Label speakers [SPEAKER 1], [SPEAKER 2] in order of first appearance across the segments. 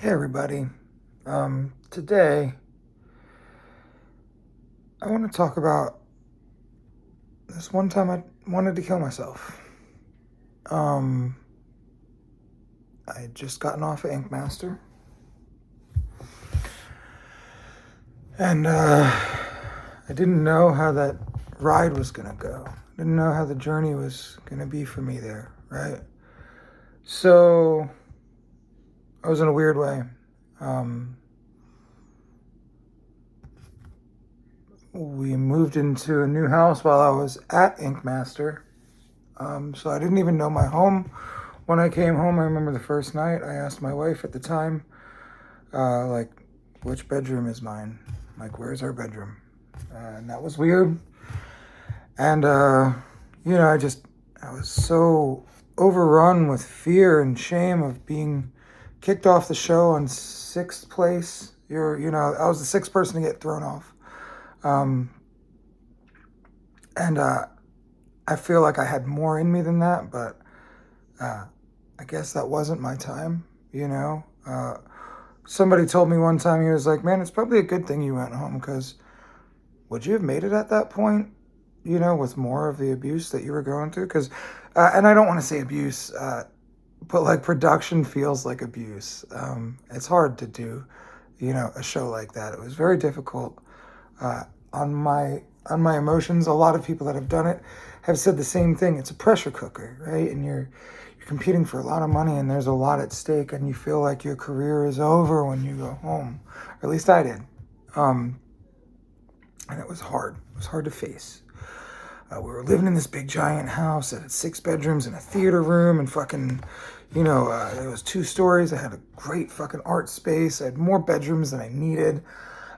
[SPEAKER 1] Hey everybody. Today I want to talk about this one time I wanted to kill myself. Um, I had just gotten off of Ink Master, and I didn't know how that ride was gonna go. I didn't know how the journey was gonna be for me there, right? So I was in a weird way. Um, we moved into a new house while I was at Ink Master. So I didn't even know my home. When I came home, I remember the first night, I asked my wife at the time, like, which bedroom is mine? Like, where's our bedroom? And that was weird. And, I was so overrun with fear and shame of being kicked off the show on sixth place. I was the sixth person to get thrown off. Um, and I feel like I had more in me than that, but uh, I guess that wasn't my time, you know? Somebody told me one time, he was like, man, it's probably a good thing you went home because would you have made it at that point, with more of the abuse that you were going through? Because, and I don't want to say abuse, but like production feels like abuse. It's hard to do, a show like that. It was very difficult uh, on my emotions. A lot of people that have done it have said the same thing. It's a pressure cooker, right? And you're competing for a lot of money, and there's a lot at stake, and you feel like your career is over when you go home. Or at least I did. Um, and it was hard. It was hard to face. We were living in this big giant house that had 6 bedrooms and a theater room and fucking, it was 2 stories. I had a great fucking art space. I had more bedrooms than I needed.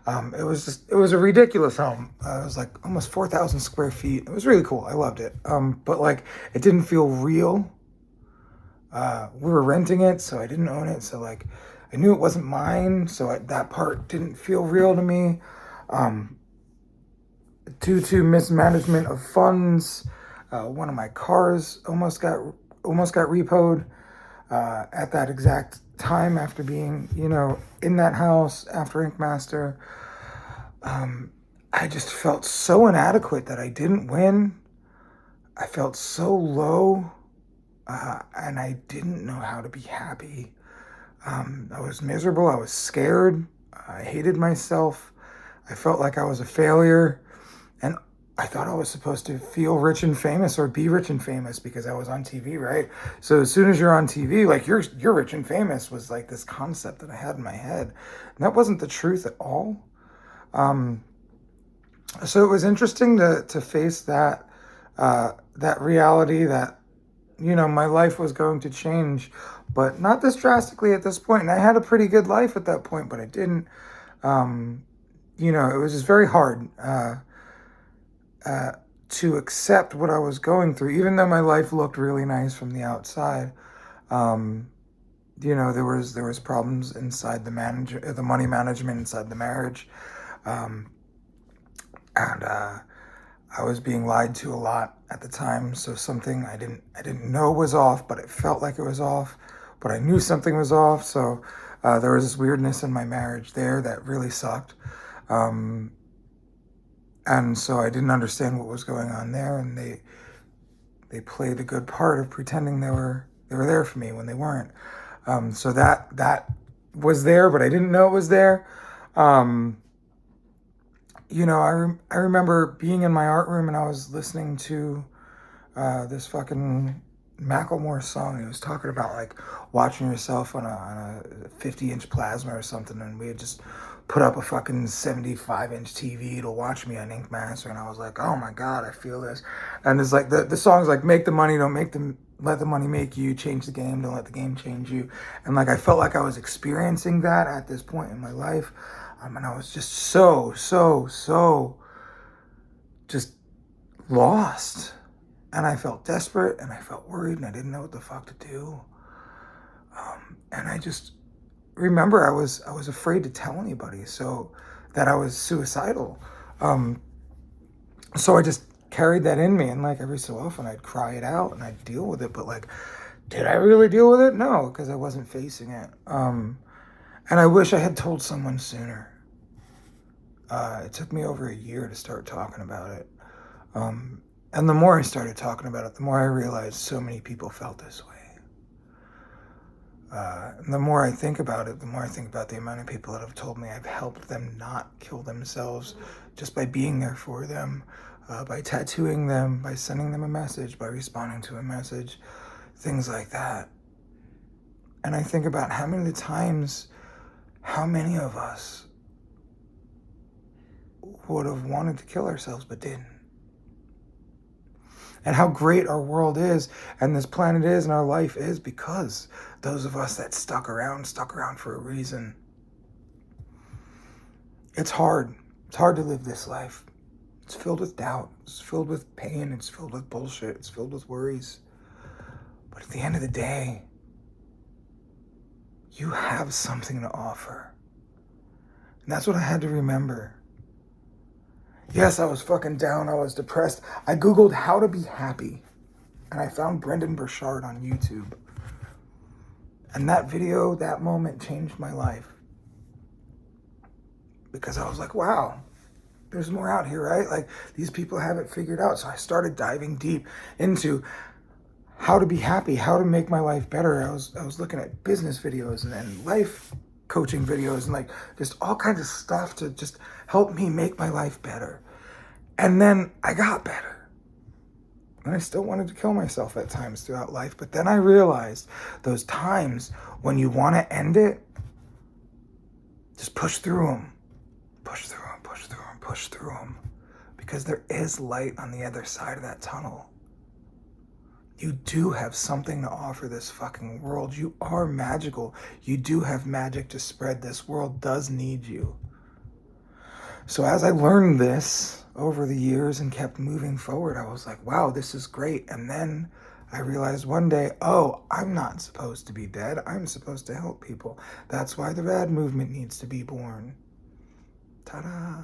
[SPEAKER 1] It was a ridiculous home. It was like almost 4,000 square feet. It was really cool. I loved it. But like, it didn't feel real. We were renting it, so I didn't own it. So like, I knew it wasn't mine. So that part didn't feel real to me. Um, Due to mismanagement of funds, one of my cars almost got repoed at that exact time after being, in that house after Ink Master. I just felt so inadequate that I didn't win. I felt so low, and I didn't know how to be happy. I was miserable. I was scared. I hated myself. I felt like I was a failure. And I thought I was supposed to feel rich and famous or be rich and famous because I was on TV, right? So as soon as you're on TV, like you're rich and famous was like this concept that I had in my head. And that wasn't the truth at all. Um, so it was interesting to face that reality that my life was going to change, but not this drastically at this point. And I had a pretty good life at that point, but I didn't. Um, it was just very hard to accept what I was going through, even though my life looked really nice from the outside. Um, there was problems inside the money management inside the marriage, um, and I was being lied to a lot at the time. So something I didn't know was off, but it felt like it was off. But I knew something was off. So there was this weirdness in my marriage there that really sucked. Um, and so I didn't understand what was going on there, and they played a good part of pretending they were there for me when they weren't. So that was there, but I didn't know it was there. Um, I remember being in my art room and I was listening to this fucking Macklemore song. He was talking about like watching yourself on a 50-inch plasma or something, and we had just put up a fucking 75-inch TV to watch me on Ink Master, and I was like, oh my god, I feel this. And it's like the song's like, make the money, don't make them, let the money make you, change the game, don't let the game change you. And like I felt like I was experiencing that at this point in my life, and I was just so just lost. And I felt desperate and I felt worried and I didn't know what the fuck to do. And I just remember I was afraid to tell anybody so that I was suicidal. Um, so I just carried that in me, and like every so often I'd cry it out and I'd deal with it. But like, did I really deal with it? No, because I wasn't facing it. And I wish I had told someone sooner. It took me over a year to start talking about it. And the more I started talking about it, the more I realized so many people felt this way. And the more I think about it, the more I think about the amount of people that have told me I've helped them not kill themselves just by being there for them, by tattooing them, by sending them a message, by responding to a message, things like that. And I think about how many of us would have wanted to kill ourselves but didn't. And how great our world is and this planet is and our life is because those of us that stuck around for a reason. It's hard. It's hard to live this life. It's filled with doubt. It's filled with pain. It's filled with bullshit. It's filled with worries. But at the end of the day, you have something to offer. And that's what I had to remember. Yes, I was fucking down. I was depressed. I Googled how to be happy. And I found Brendan Burchard on YouTube. And that video, that moment changed my life. Because I was like, wow, there's more out here, right? Like, these people have it figured out. So I started diving deep into how to be happy, how to make my life better. I was looking at business videos and life coaching videos and like just all kinds of stuff to just help me make my life better. And then I got better. And I still wanted to kill myself at times throughout life. But then I realized those times when you want to end it, just push through them. Push through them, push through them, push through them. Because there is light on the other side of that tunnel. You do have something to offer this fucking world. You are magical. You do have magic to spread. This world does need you. So as I learned this over the years and kept moving forward, I was like, wow, this is great. And then I realized one day, oh, I'm not supposed to be dead. I'm supposed to help people. That's why the RAD movement needs to be born. Ta-da.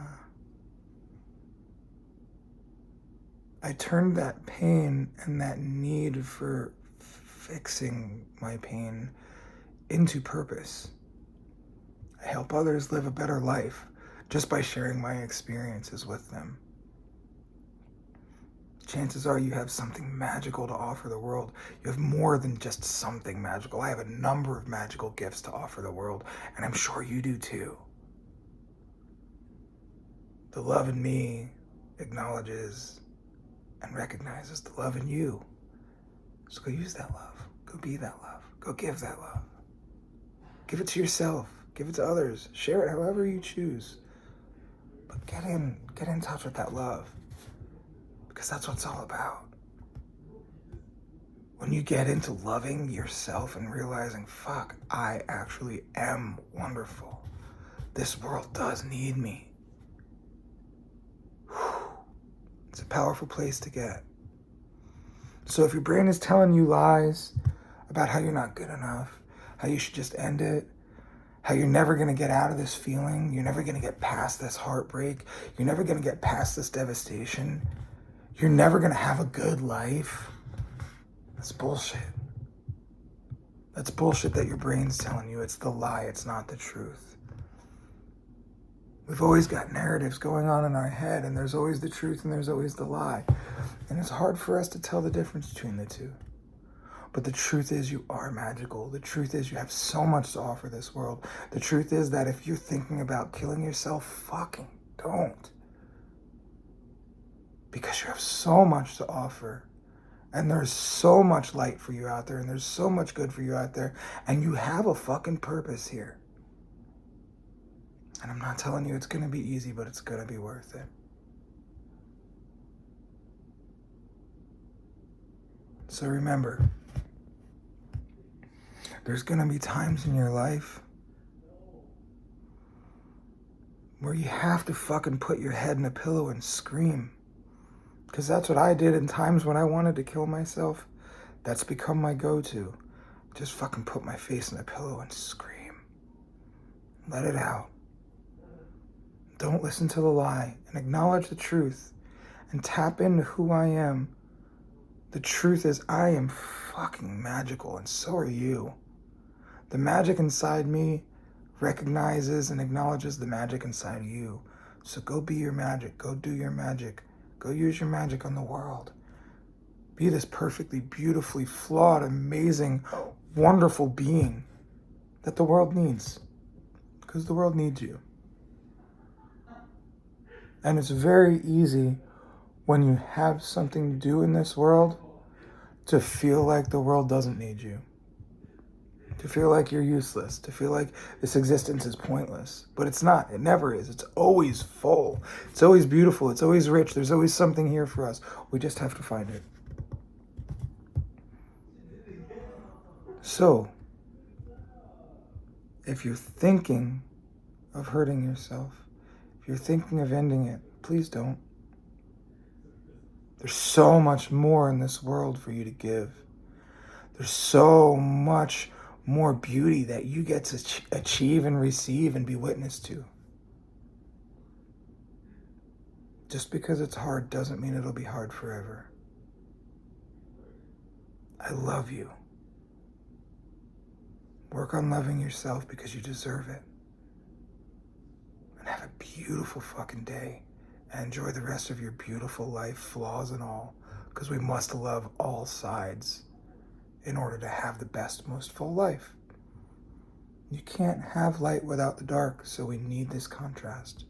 [SPEAKER 1] I turned that pain and that need for fixing my pain into purpose. I help others live a better life just by sharing my experiences with them. Chances are you have something magical to offer the world. You have more than just something magical. I have a number of magical gifts to offer the world, and I'm sure you do too. The love in me acknowledges and recognizes the love in you. So go use that love. Go be that love. Go give that love. Give it to yourself. Give it to others. Share it however you choose. But get in touch with that love. Because that's what it's all about. When you get into loving yourself and realizing, fuck, I actually am wonderful. This world does need me. It's a powerful place to get. So if your brain is telling you lies about how you're not good enough, how you should just end it, how you're never going to get out of this feeling, you're never going to get past this heartbreak, you're never going to get past this devastation, you're never going to have a good life, that's bullshit. That's bullshit that your brain's telling you. It's the lie, it's not the truth. We've always got narratives going on in our head, and there's always the truth and there's always the lie. And it's hard for us to tell the difference between the two. But the truth is you are magical. The truth is you have so much to offer this world. The truth is that if you're thinking about killing yourself, fucking don't. Because you have so much to offer. And there's so much light for you out there, and there's so much good for you out there, and you have a fucking purpose here. And I'm not telling you it's going to be easy, but it's going to be worth it. So remember, there's going to be times in your life where you have to fucking put your head in a pillow and scream. Because that's what I did in times when I wanted to kill myself. That's become my go-to. Just fucking put my face in a pillow and scream. Let it out. Don't listen to the lie and acknowledge the truth and tap into who I am. The truth is I am fucking magical, and so are you. The magic inside me recognizes and acknowledges the magic inside of you. So go be your magic. Go do your magic. Go use your magic on the world. Be this perfectly, beautifully flawed, amazing, wonderful being that the world needs. Because the world needs you. And it's very easy when you have something to do in this world to feel like the world doesn't need you. To feel like you're useless. To feel like this existence is pointless. But it's not. It never is. It's always full. It's always beautiful. It's always rich. There's always something here for us. We just have to find it. So, if you're thinking of hurting yourself, if you're thinking of ending it, please don't. There's so much more in this world for you to give. There's so much more beauty that you get to achieve and receive and be witness to. Just because it's hard doesn't mean it'll be hard forever. I love you. Work on loving yourself because you deserve it. And have a beautiful fucking day. And enjoy the rest of your beautiful life, flaws and all. Because we must love all sides in order to have the best, most full life. You can't have light without the dark, so we need this contrast.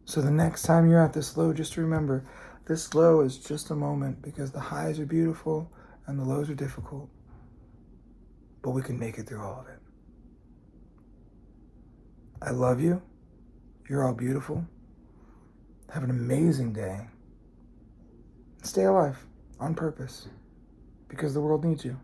[SPEAKER 1] So the next time you're at this low, just remember, this low is just a moment because the highs are beautiful and the lows are difficult. But we can make it through all of it. I love you. You're all beautiful. Have an amazing day. Stay alive on purpose because the world needs you.